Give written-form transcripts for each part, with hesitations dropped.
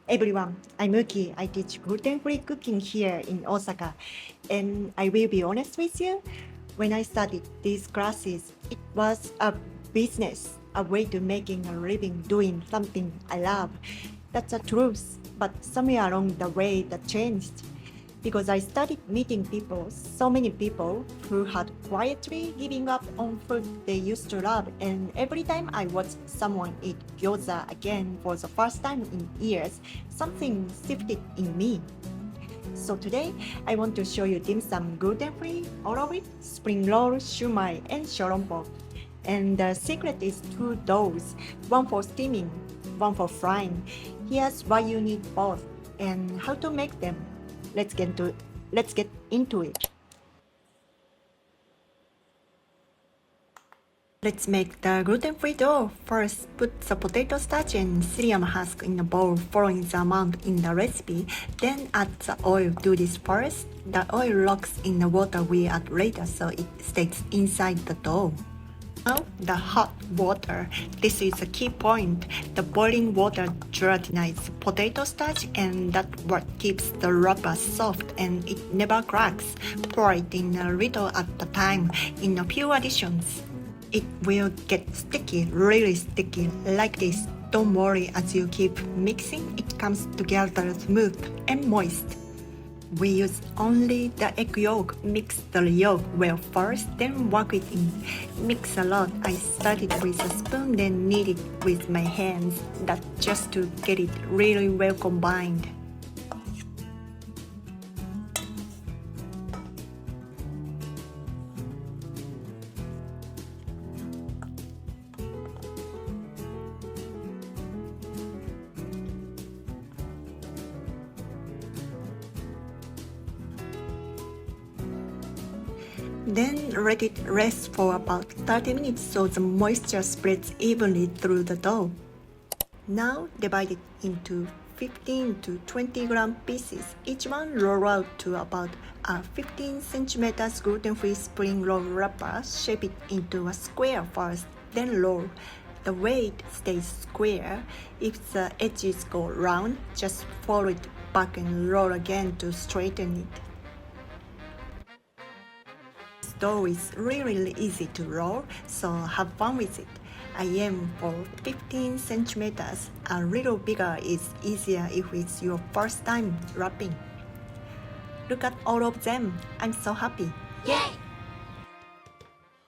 Everyone, I'm Yuki. I teach gluten-free cooking here in Osaka. And I will be honest with you, when I started these classes, it was a business, a way to making a living doing something I love. That's the truth. But somewhere along the way that changed. Because I started meeting people, so many people who had quietly giving up on food they used to love, and every time I watched someone eat gyoza again for the first time in years, something shifted in me. So today, I want to show you dim sum gluten-free, all of it, spring roll, shumai, and xiaolongbao. And the secret is two doughs, one for steaming, one for frying. Here's why you need both and how to make them. Let's get into it. Let's make the gluten-free dough. First, put the potato starch and psyllium husk in a bowl following the amount in the recipe. Then add the oil. Do this first. The oil locks in the water we add later so it stays inside the dough. Now, the hot water. This is a key point. The boiling water gelatinizes potato starch and that's what keeps the wrapper soft and it never cracks. Pour it in a little at a time in a few additions. It will get sticky, really sticky, like this. Don't worry, as you keep mixing, it comes together smooth and moist. We use only the egg yolk. Mix the yolk well first, then work it in. Mix a lot. I started with a spoon, then knead it with my hands. That's just to get it really well combined. Then let it rest for about 30 minutes so the moisture spreads evenly through the dough. Now divide it into 15 to 20 gram pieces. Each one roll out to about a 15 centimeters gluten-free spring roll wrapper. Shape it into a square first, then roll. The weight stays square. If the edges go round, just fold it back and roll again to straighten it. Dough is really easy to roll, so have fun with it. I aim for 15 centimeters. A little bigger is easier if it's your first time wrapping. Look at all of them. I'm so happy. Yay!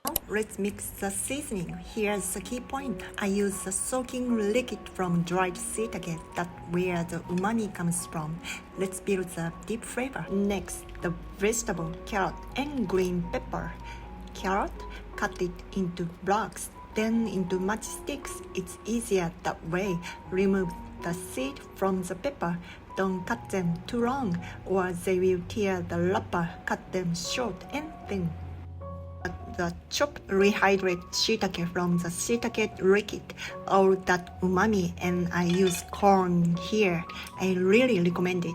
Now let's mix the seasoning. Here's the key point. I use the soaking liquid from dried shiitake. That's where the umami comes from. Let's build the deep flavor. Next, the vegetable, carrot and green pepper. Carrot, cut it into blocks, then into matchsticks. It's easier that way. Remove the seed from the pepper. Don't cut them too long or they will tear the wrapper. Cut them short and thin. The chopped rehydrate shiitake from the shiitake liquid, all that umami, and I use corn here. I really recommend it.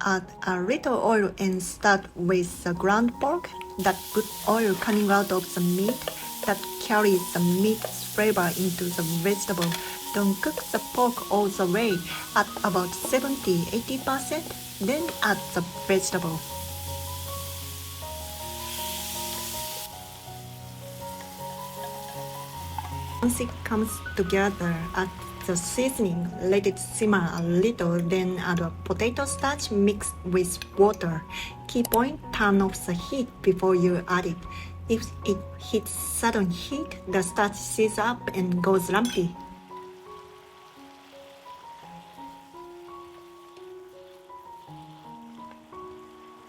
Add a little oil and start with the ground pork. That good oil coming out of the meat that carries the meat's flavor into the vegetable. Don't cook the pork all the way. At about 70-80%, then add the vegetable. Once it comes together, add the seasoning, let it simmer a little, then add a potato starch mixed with water. Key point, turn off the heat before you add it. If it hits sudden heat, the starch seizes up and goes lumpy.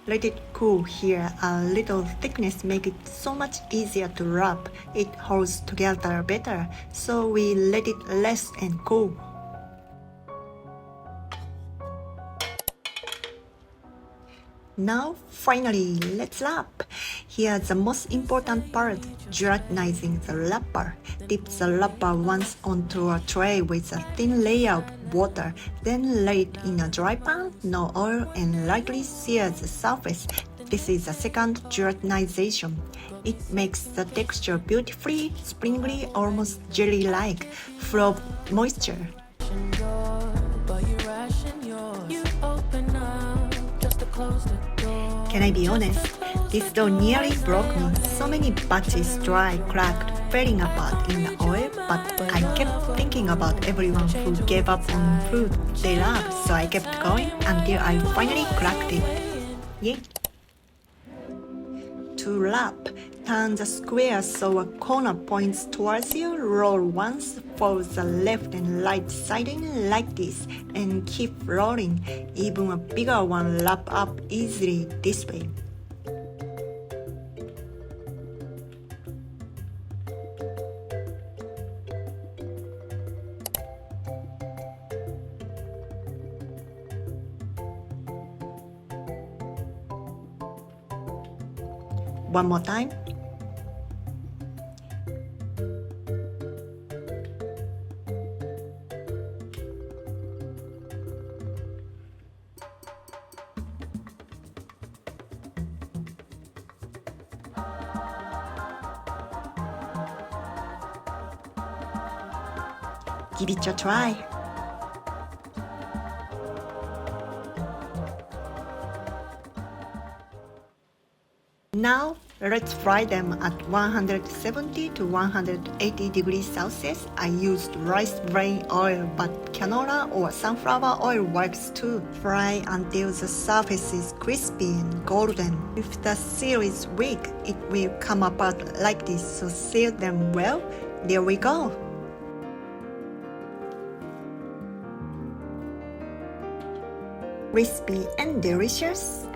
Let it cool here. A little thickness makes it so much easier to wrap. It holds together better, so we let it rest and cool. Now, finally, let's wrap. Here's the most important part, gelatinizing the wrapper. Dip the wrapper once onto a tray with a thin layer of water, then lay it in a dry pan, no oil, and lightly sear the surface. This is the second gelatinization. It makes the texture beautifully, springy, almost jelly-like, full of moisture. Can I be honest? This dough nearly broke me. So many batches dry, cracked, falling apart in the oil, but I kept thinking about everyone who gave up on food they love, so I kept going until I finally cracked it. Yay! To wrap, turn the square so a corner points towards you, roll once, fold the left and right side in like this, and keep rolling. Even a bigger one wrap up easily this way. One more time. Give it a try. Now, let's fry them at 170 to 180 degrees Celsius. I used rice bran oil, but canola or sunflower oil works too. Fry until the surface is crispy and golden. If the seal is weak, it will come apart like this, so seal them well. There we go. Crispy and delicious.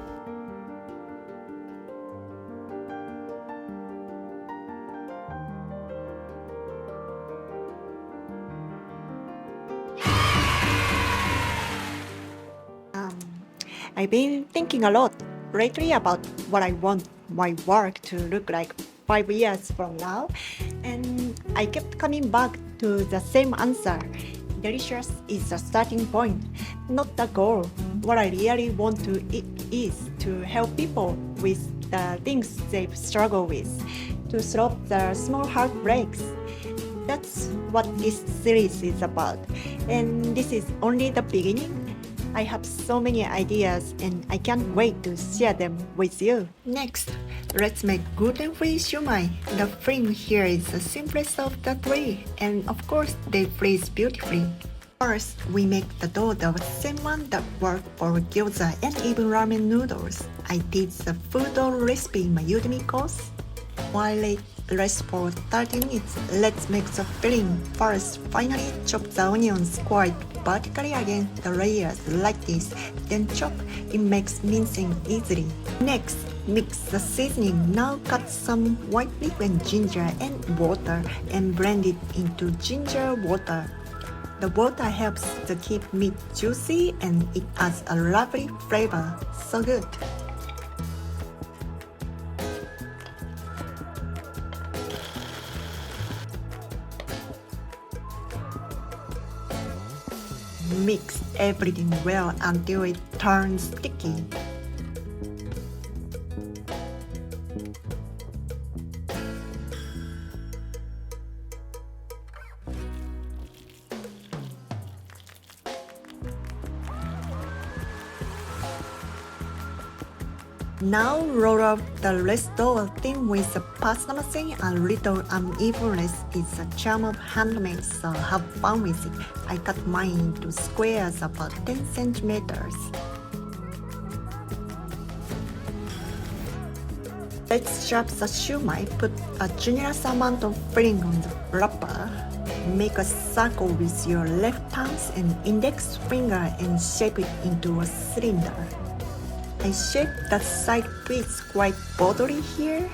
I've been thinking a lot lately about what I want my work to look like 5 years from now, and I kept coming back to the same answer. Delicious is the starting point, not the goal. What I really want to is to help people with the things they struggle with, to solve the small heartbreaks. That's what this series is about, and this is only the beginning. I have so many ideas and I can't wait to share them with you. Next, let's make gluten-free shumai. The filling here is the simplest of the three, and of course they freeze beautifully. First, we make the dough the same one that worked for gyoza and even ramen noodles. I did the full dough recipe in my Udemy course. While it rests for 30 minutes, let's make the filling. First, finally chop the onions quite vertically against the layers like this, then chop. It makes mincing easily. Next, mix the seasoning. Now cut some white pepper and ginger and water and blend it into ginger water. The water helps to keep meat juicy and it adds a lovely flavor. So good! Mix everything well until it turns sticky. Now roll out the rest dough thin with the pasta machine. A little unevenness is the charm of handmade, so have fun with it. I cut mine into squares about 10 centimeters. Let's shape the shumai. Put a generous amount of filling on the wrapper. Make a circle with your left thumb and index finger and shape it into a cylinder. I shaped the side bits quite boldly here.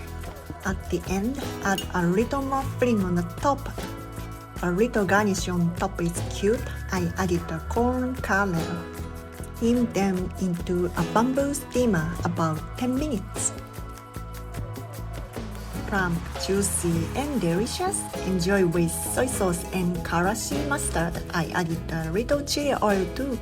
At the end, add a little more filling on the top. A little garnish on top is cute. I added a corn kernel. Steam them into a bamboo steamer about 10 minutes. Plump, juicy, and delicious. Enjoy with soy sauce and karashi mustard. I added a little chili oil too.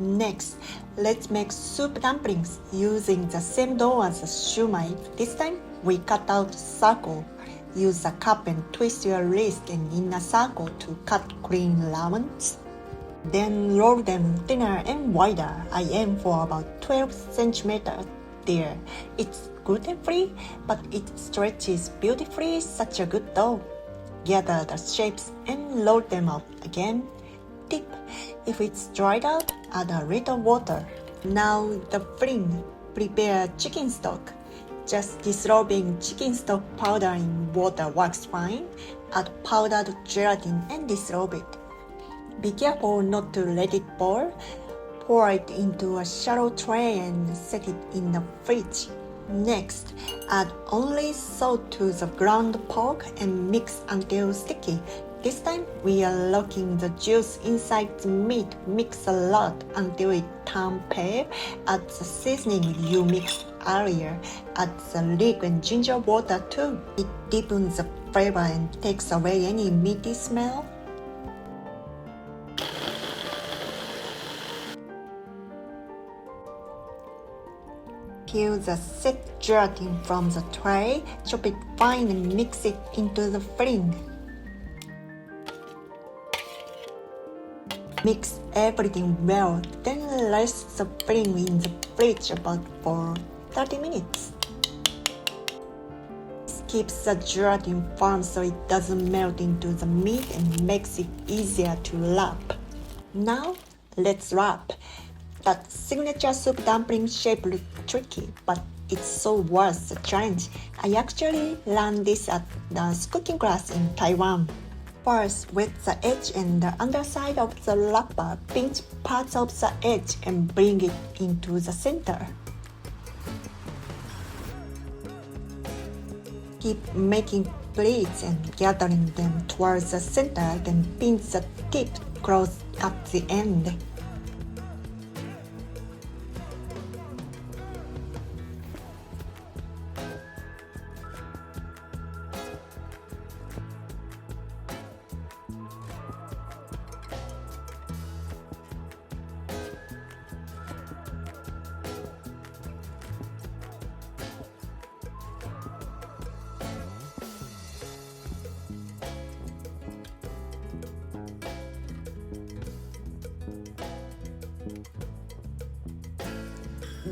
Next, let's make soup dumplings using the same dough as the shumai. This time, we cut out circle. Use a cup and twist your wrist in a circle to cut green lemons. Then roll them thinner and wider. I aim for about 12 centimeters there. It's gluten-free, but it stretches beautifully, such a good dough. Gather the shapes and roll them out again. Tip: if it's dried out, add a little water. Now the filling. Prepare chicken stock. Just dissolving chicken stock powder in water works fine. Add powdered gelatin and dissolve it. Be careful not to let it boil. Pour it into a shallow tray and set it in the fridge. Next, add only salt to the ground pork and mix until sticky. This time, we are locking the juice inside the meat. Mix a lot until it turns pale. Add the seasoning you mixed earlier. Add the leek and ginger water too. It deepens the flavor and takes away any meaty smell. Peel the set gelatin from the tray, chop it fine and mix it into the filling. Mix everything well, then rest the filling in the fridge about for 30 minutes. This keeps the gelatin firm so it doesn't melt into the meat and makes it easier to wrap. Now, let's wrap. That signature soup dumpling shape looks tricky, but it's so worth the challenge. I actually learned this at the cooking class in Taiwan. First, wet the edge and the underside of the wrapper. Pinch parts of the edge and bring it into the center. Keep making pleats and gathering them towards the center, then pinch the tip close at the end.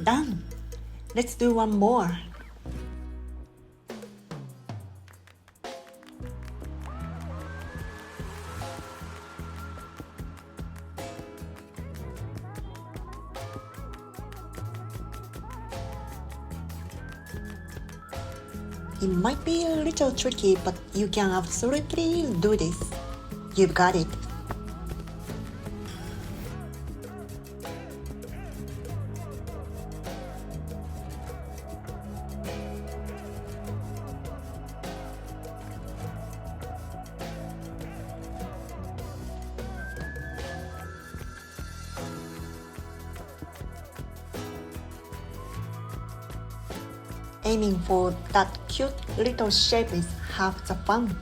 Done! Let's do one more. It might be a little tricky, but you can absolutely do this. You've got it. Aiming for that cute little shape is half the fun.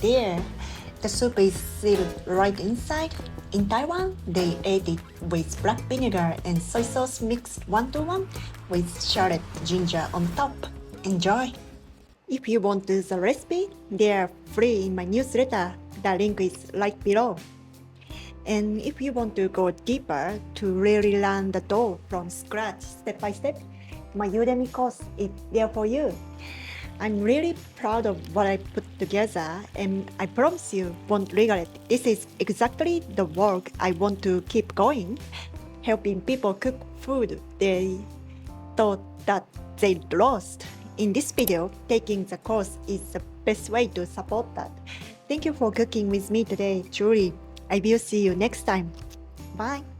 There, the soup is sealed right inside. In Taiwan, they ate it with black vinegar and soy sauce mixed 1-to-1 with shredded ginger on top. Enjoy! If you want the recipe, they are free in my newsletter. The link is right below. And if you want to go deeper to really learn the dough from scratch step by step, my Udemy course is there for you. I'm really proud of what I put together, and I promise you won't regret. This is exactly the work I want to keep going, helping people cook food they thought that they lost. In this video, taking the course is the best way to support that. Thank you for cooking with me today, Julie. I will see you next time. Bye.